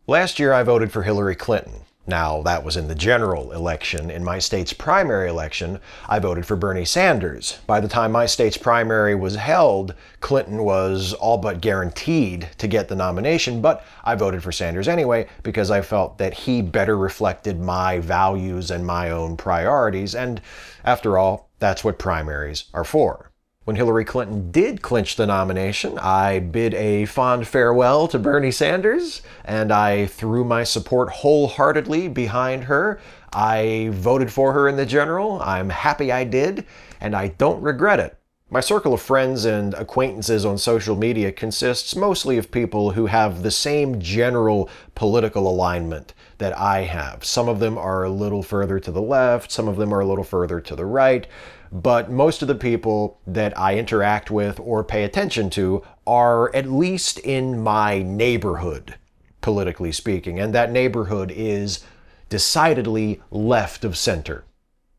Last year I voted for Hillary Clinton. Now, that was in the general election. In my state's primary election, I voted for Bernie Sanders. By the time my state's primary was held, Clinton was all but guaranteed to get the nomination, but I voted for Sanders anyway because I felt that he better reflected my values and my own priorities, and after all, that's what primaries are for. When Hillary Clinton did clinch the nomination, I bid a fond farewell to Bernie Sanders, and I threw my support wholeheartedly behind her. I voted for her in the general. I'm happy I did, and I don't regret it. My circle of friends and acquaintances on social media consists mostly of people who have the same general political alignment that I have. Some of them are a little further to the left, some of them are a little further to the right, but most of the people that I interact with or pay attention to are at least in my neighborhood, politically speaking, and that neighborhood is decidedly left of center.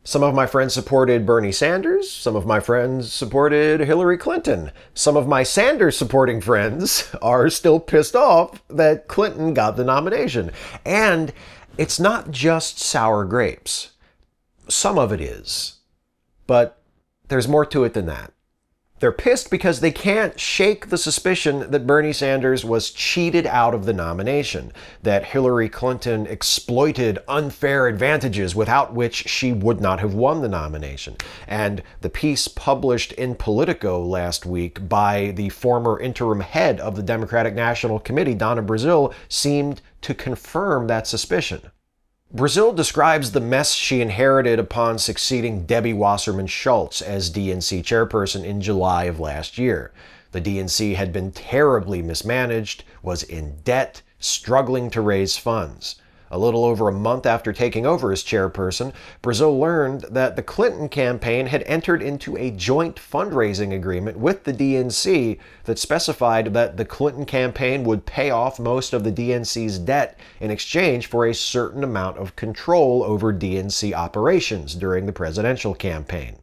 Some of my friends supported Bernie Sanders. Some of my friends supported Hillary Clinton. Some of my Sanders-supporting friends are still pissed off that Clinton got the nomination. And it's not just sour grapes. Some of it is. But there's more to it than that. They're pissed because they can't shake the suspicion that Bernie Sanders was cheated out of the nomination, that Hillary Clinton exploited unfair advantages without which she would not have won the nomination. And the piece published in Politico last week by the former interim head of the Democratic National Committee, Donna Brazile, seemed to confirm that suspicion. Brazile describes the mess she inherited upon succeeding Debbie Wasserman Schultz as DNC chairperson in July of last year. The DNC had been terribly mismanaged, was in debt, struggling to raise funds. A little over a month after taking over as chairperson, Brazile learned that the Clinton campaign had entered into a joint fundraising agreement with the DNC that specified that the Clinton campaign would pay off most of the DNC's debt in exchange for a certain amount of control over DNC operations during the presidential campaign.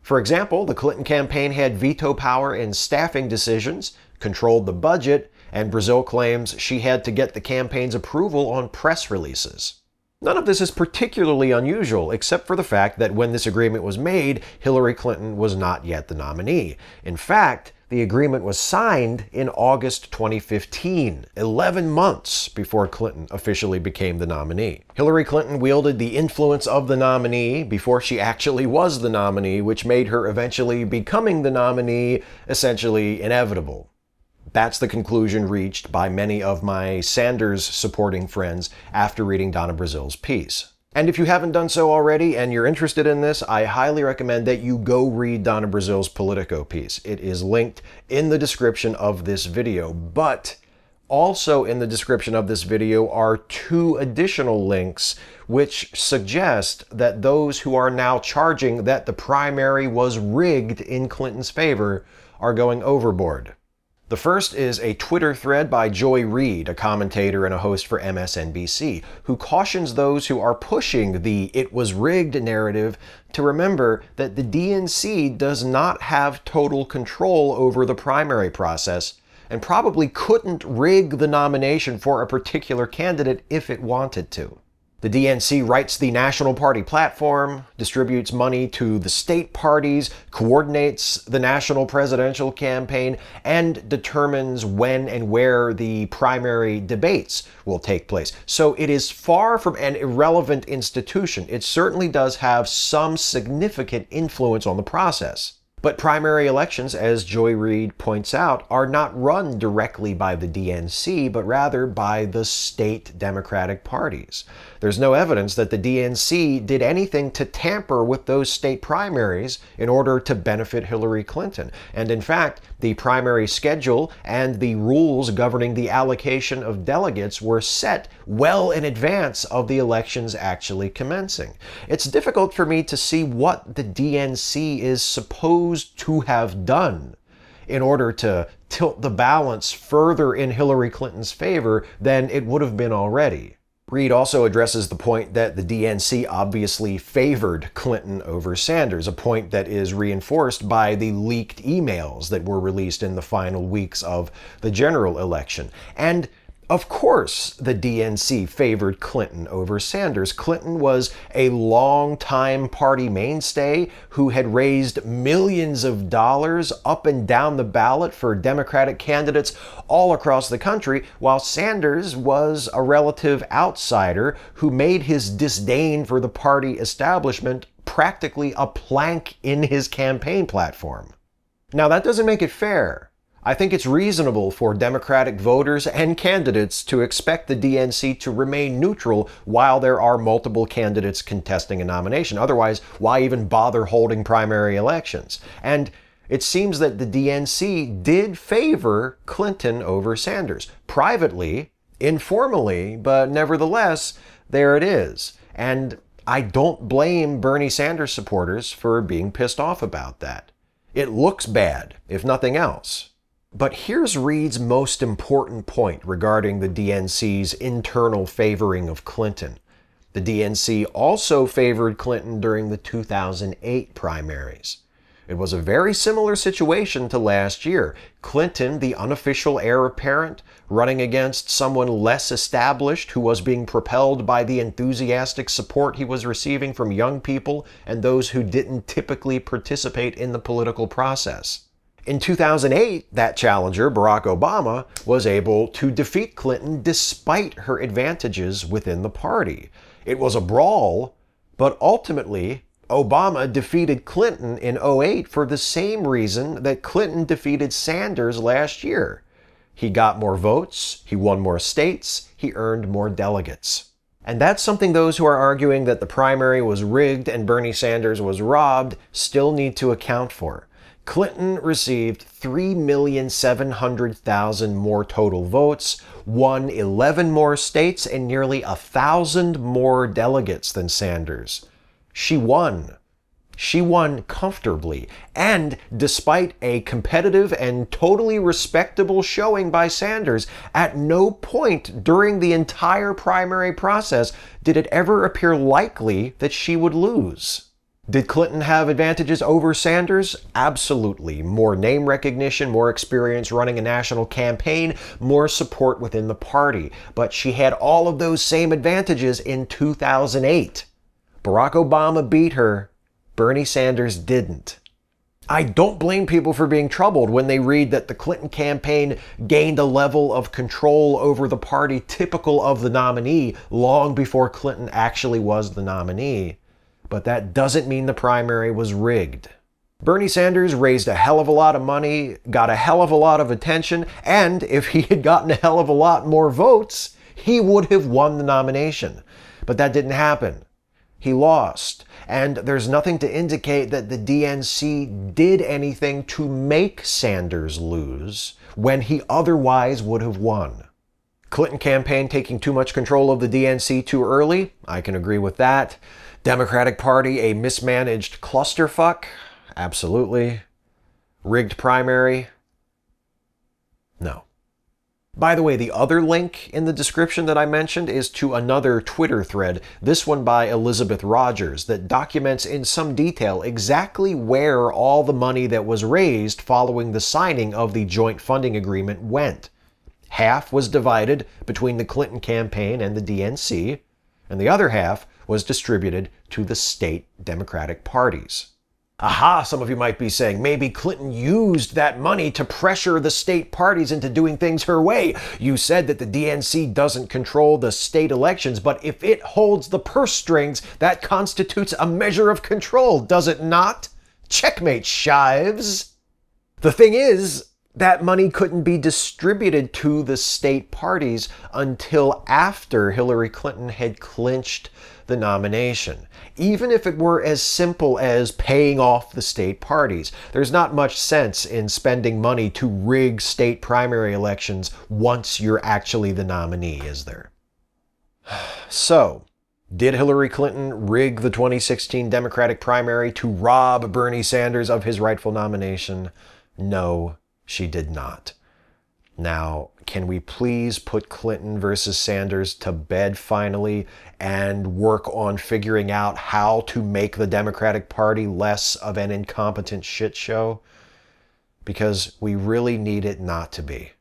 For example, the Clinton campaign had veto power in staffing decisions, controlled the budget, and Brazile claims she had to get the campaign's approval on press releases. None of this is particularly unusual, except for the fact that when this agreement was made, Hillary Clinton was not yet the nominee. In fact, the agreement was signed in August 2015, 11 months before Clinton officially became the nominee. Hillary Clinton wielded the influence of the nominee before she actually was the nominee, which made her eventually becoming the nominee essentially inevitable. That's the conclusion reached by many of my Sanders-supporting friends after reading Donna Brazile's piece. And if you haven't done so already and you're interested in this, I highly recommend that you go read Donna Brazile's Politico piece. It is linked in the description of this video, but also in the description of this video are 2 additional links which suggest that those who are now charging that the primary was rigged in Clinton's favor are going overboard. The first is a Twitter thread by Joy Reid, a commentator and a host for MSNBC, who cautions those who are pushing the "it was rigged" narrative to remember that the DNC does not have total control over the primary process and probably couldn't rig the nomination for a particular candidate if it wanted to. The DNC writes the national party platform, distributes money to the state parties, coordinates the national presidential campaign, and determines when and where the primary debates will take place. So it is far from an irrelevant institution. It certainly does have some significant influence on the process. But primary elections, as Joy Reid points out, are not run directly by the DNC, but rather by the state Democratic parties. There's no evidence that the DNC did anything to tamper with those state primaries in order to benefit Hillary Clinton. And in fact, the primary schedule and the rules governing the allocation of delegates were set well in advance of the elections actually commencing. It's difficult for me to see what the DNC is supposed to have done in order to tilt the balance further in Hillary Clinton's favor than it would have been already. Reed also addresses the point that the DNC obviously favored Clinton over Sanders, a point that is reinforced by the leaked emails that were released in the final weeks of the general election. And of course, the DNC favored Clinton over Sanders. Clinton was a long-time party mainstay who had raised millions of dollars up and down the ballot for Democratic candidates all across the country, while Sanders was a relative outsider who made his disdain for the party establishment practically a plank in his campaign platform. Now, that doesn't make it fair. I think it's reasonable for Democratic voters and candidates to expect the DNC to remain neutral while there are multiple candidates contesting a nomination. Otherwise, why even bother holding primary elections? And it seems that the DNC did favor Clinton over Sanders. Privately, informally, but nevertheless, there it is. And I don't blame Bernie Sanders supporters for being pissed off about that. It looks bad, if nothing else. But here's Reed's most important point regarding the DNC's internal favoring of Clinton. The DNC also favored Clinton during the 2008 primaries. It was a very similar situation to last year. Clinton, the unofficial heir apparent, running against someone less established who was being propelled by the enthusiastic support he was receiving from young people and those who didn't typically participate in the political process. In 2008, that challenger, Barack Obama, was able to defeat Clinton despite her advantages within the party. It was a brawl, but ultimately, Obama defeated Clinton in 2008 for the same reason that Clinton defeated Sanders last year. He got more votes, he won more states, he earned more delegates. And that's something those who are arguing that the primary was rigged and Bernie Sanders was robbed still need to account for. Clinton received 3,700,000 more total votes, won 11 more states, and nearly 1,000 more delegates than Sanders. She won. She won comfortably, and despite a competitive and totally respectable showing by Sanders, at no point during the entire primary process did it ever appear likely that she would lose. Did Clinton have advantages over Sanders? Absolutely. More name recognition, more experience running a national campaign, more support within the party. But she had all of those same advantages in 2008. Barack Obama beat her. Bernie Sanders didn't. I don't blame people for being troubled when they read that the Clinton campaign gained a level of control over the party typical of the nominee long before Clinton actually was the nominee. But that doesn't mean the primary was rigged. Bernie Sanders raised a hell of a lot of money, got a hell of a lot of attention, and if he had gotten a hell of a lot more votes, he would have won the nomination. But that didn't happen. He lost, and there's nothing to indicate that the DNC did anything to make Sanders lose when he otherwise would have won. Clinton campaign taking too much control of the DNC too early? I can agree with that. Democratic Party a mismanaged clusterfuck? Absolutely. Rigged primary? No. By the way, the other link in the description that I mentioned is to another Twitter thread, this one by Elizabeth Rogers, that documents in some detail exactly where all the money that was raised following the signing of the joint funding agreement went. Half was divided between the Clinton campaign and the DNC, and the other half was distributed to the state Democratic parties. Aha, some of you might be saying, maybe Clinton used that money to pressure the state parties into doing things her way. You said that the DNC doesn't control the state elections, but if it holds the purse strings, that constitutes a measure of control, does it not? Checkmate, Shives. The thing is, that money couldn't be distributed to the state parties until after Hillary Clinton had clinched the nomination. Even if it were as simple as paying off the state parties, there's not much sense in spending money to rig state primary elections once you're actually the nominee, is there? So, did Hillary Clinton rig the 2016 Democratic primary to rob Bernie Sanders of his rightful nomination? No, she did not. Now, can we please put Clinton versus Sanders to bed finally and work on figuring out how to make the Democratic Party less of an incompetent shit show? Because we really need it not to be.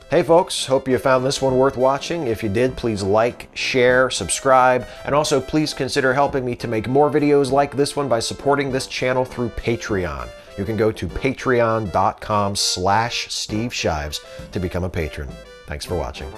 Hey folks, hope you found this one worth watching. If you did, please like, share, subscribe, and also please consider helping me to make more videos like this one by supporting this channel through Patreon. You can go to patreon.com/Steve Shives to become a patron. Thanks for watching.